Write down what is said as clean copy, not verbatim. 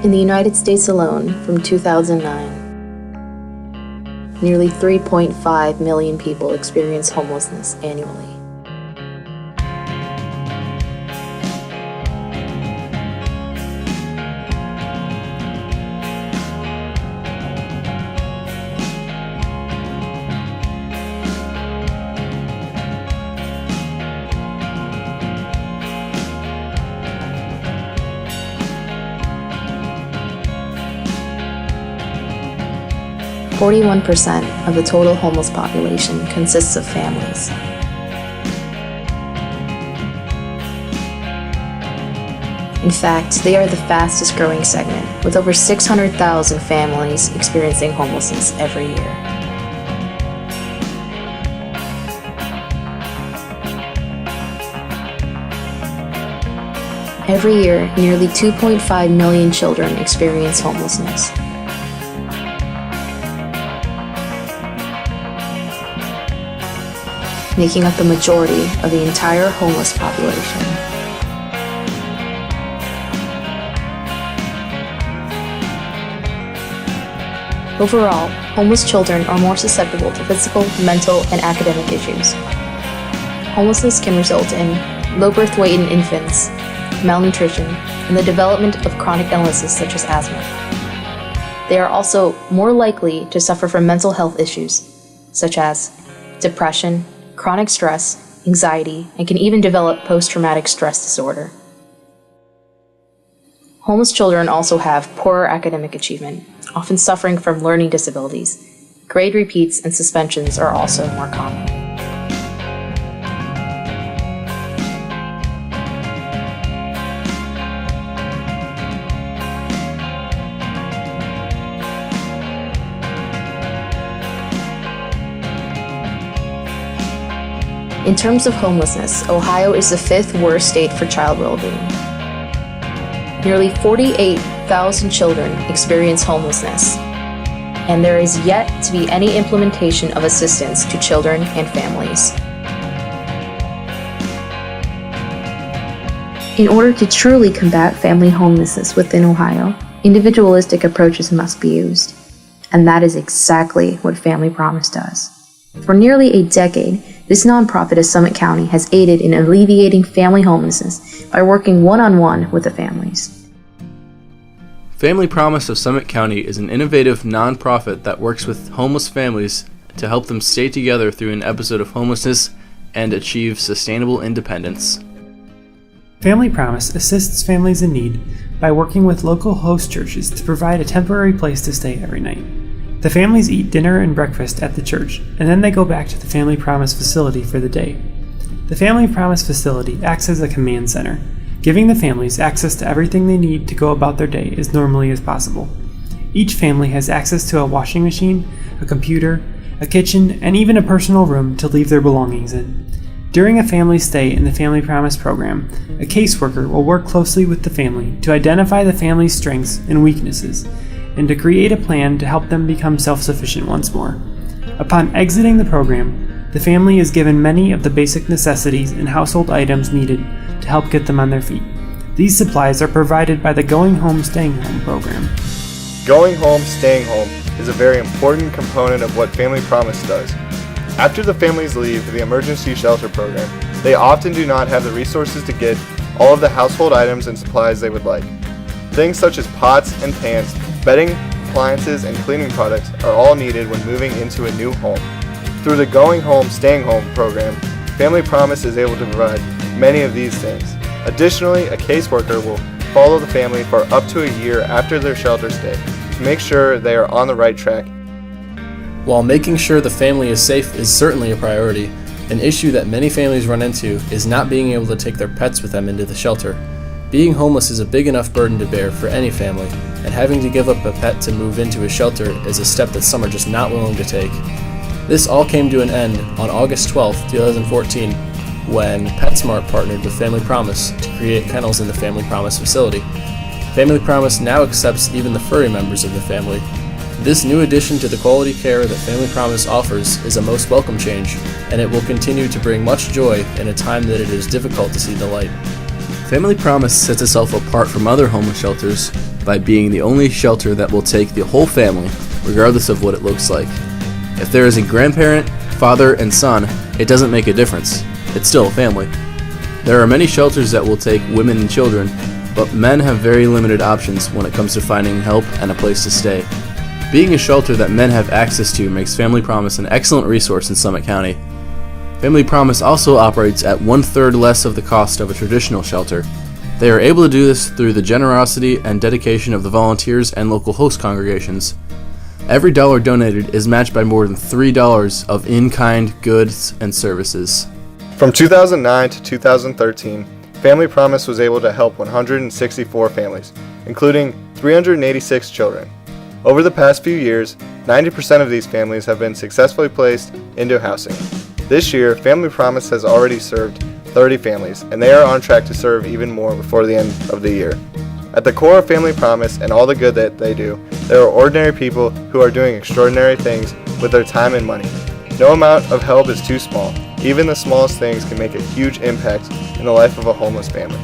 In the United States alone, from 2009, nearly 3.5 million people experience homelessness annually. Forty-1% of the total homeless population consists of families. In fact, they are the fastest growing segment, with over 600,000 families experiencing homelessness every year. Every year, nearly 2.5 million children experience homelessness. Making up the majority of the entire homeless population. Overall, homeless children are more susceptible to physical, mental, and academic issues. Homelessness can result in low birth weight in infants, malnutrition, and the development of chronic illnesses such as asthma. They are also more likely to suffer from mental health issues such as depression, chronic stress, anxiety, and can even develop post-traumatic stress disorder. Homeless children also have poorer academic achievement, often suffering from learning disabilities. Grade repeats and suspensions are also more common. In terms of homelessness, Ohio is the 5th worst state for child well-being. Nearly 48,000 children experience homelessness, and there is yet to be any implementation of assistance to children and families. In order to truly combat family homelessness within Ohio, individualistic approaches must be used, and that is exactly what Family Promise does. For nearly a decade, this nonprofit of Summit County has aided in alleviating family homelessness by working one-on-one with the families. Family Promise of Summit County is an innovative nonprofit that works with homeless families to help them stay together through an episode of homelessness and achieve sustainable independence. Family Promise assists families in need by working with local host churches to provide a temporary place to stay every night. The families eat dinner and breakfast at the church, and then they go back to the Family Promise facility for the day. The Family Promise facility acts as a command center, giving the families access to everything they need to go about their day as normally as possible. Each family has access to a washing machine, a computer, a kitchen, and even a personal room to leave their belongings in. During a family stay in the Family Promise program, a caseworker will work closely with the family to identify the family's strengths and weaknesses, and to create a plan to help them become self-sufficient once more. Upon exiting the program, the family is given many of the basic necessities and household items needed to help get them on their feet. These supplies are provided by the Going Home, Staying Home program. Going Home, Staying Home is a very important component of what Family Promise does. After the families leave the emergency shelter program, they often do not have the resources to get all of the household items and supplies they would like. Things such as pots and pans, bedding, appliances, and cleaning products are all needed when moving into a new home. Through the Going Home, Staying Home program, Family Promise is able to provide many of these things. Additionally, a caseworker will follow the family for up to a year after their shelter stay to make sure they are on the right track. While making sure the family is safe is certainly a priority, an issue that many families run into is not being able to take their pets with them into the shelter. Being homeless is a big enough burden to bear for any family, and having to give up a pet to move into a shelter is a step that some are just not willing to take. This all came to an end on August 12, 2014, when PetSmart partnered with Family Promise to create kennels in the Family Promise facility. Family Promise now accepts even the furry members of the family. This new addition to the quality care that Family Promise offers is a most welcome change, and it will continue to bring much joy in a time that it is difficult to see the light. Family Promise sets itself apart from other homeless shelters by being the only shelter that will take the whole family, regardless of what it looks like. If there is a grandparent, father, and son, it doesn't make a difference. It's still a family. There are many shelters that will take women and children, but men have very limited options when it comes to finding help and a place to stay. Being a shelter that men have access to makes Family Promise an excellent resource in Summit County. Family Promise also operates at 1/3 less of the cost of a traditional shelter. They are able to do this through the generosity and dedication of the volunteers and local host congregations. Every dollar donated is matched by more than $3 of in-kind goods and services. From 2009 to 2013, Family Promise was able to help 164 families, including 386 children. Over the past few years, 90% of these families have been successfully placed into housing. This year, Family Promise has already served 30 families, and they are on track to serve even more before the end of the year. At the core of Family Promise and all the good that they do, there are ordinary people who are doing extraordinary things with their time and money. No amount of help is too small. Even the smallest things can make a huge impact in the life of a homeless family.